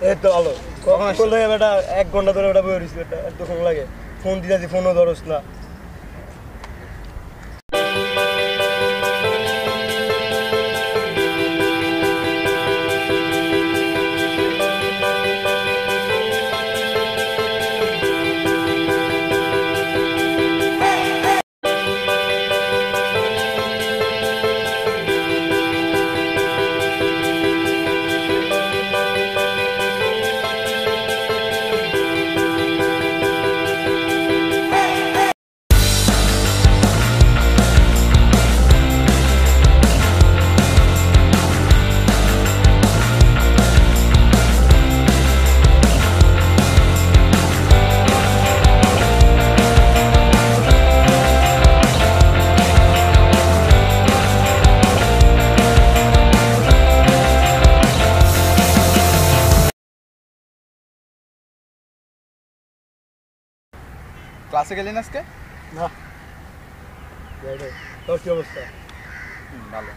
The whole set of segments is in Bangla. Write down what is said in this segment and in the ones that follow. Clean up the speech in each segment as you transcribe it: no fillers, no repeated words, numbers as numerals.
এই তো ভালো কল থেকে বেটা 1 ঘন্টা ধরে বেটা বই রইছি বেটা এতক্ষণ লাগে ফোন দিতাছি ফোনও ধরস না ক্লাসে গেলেন আজকে? না তোর কি অবস্থা? ভালো।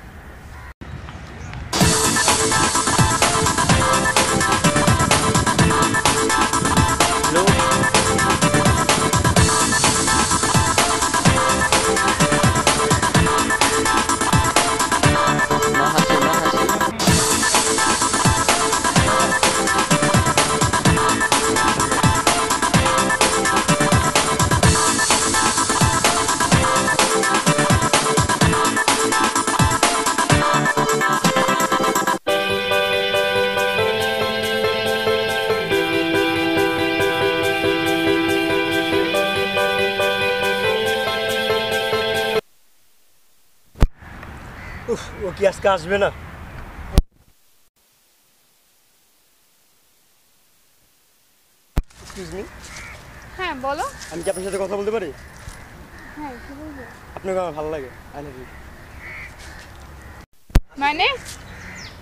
ও কি আজকে আসবে না? Excuse me. হ্যাঁ বলো। আমি কি আপনার সাথে কথা বলতে পারি? হ্যাঁ কি বলবো? আপনাকে আমার ভালো লাগে। I love you. মানে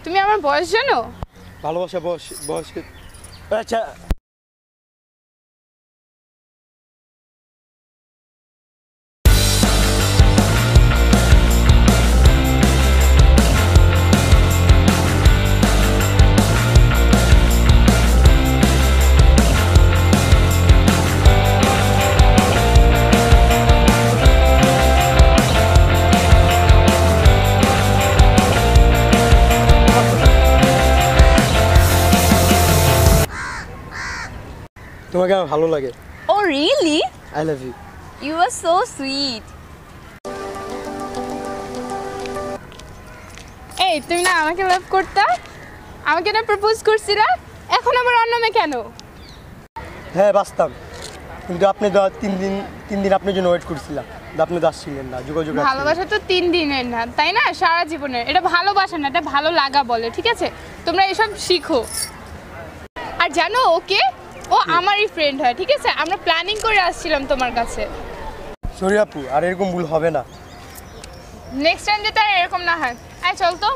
তুমি আমার বয়স জানো? ভালোবাসা বয়স আচ্ছা তোমাকে আমার ভালো লাগে। Oh really? I love you. You are so sweet. এই তুমি না আমাকে লাভ করতা? আমাকে না প্রপোজ করছিলা? এখন আবার অন্য মেয়ে কেন? হ্যাঁ বাসতাম কিন্তু আপনি তো 3 দিন আপনার জন্য ওয়েট করছিলাম আপনি তো আসছিলেন না যোগাযোগ ভালোবাসা তো 3 দিনের না তাই না সারা জীবনের এটা ভালোবাসা না এটা ভালো লাগা বলে ঠিক আছে তোমরা এসব শিখো আর জানো ওকে ও আমারই ফ্রেন্ড হয় ঠিক আছে আমরা প্ল্যানিং করে আসছিলাম তোমার কাছে সরি আপু আর এরকম ভুল হবে না নেক্সট টাইম যেটা এরকম না হয় আয় চল তো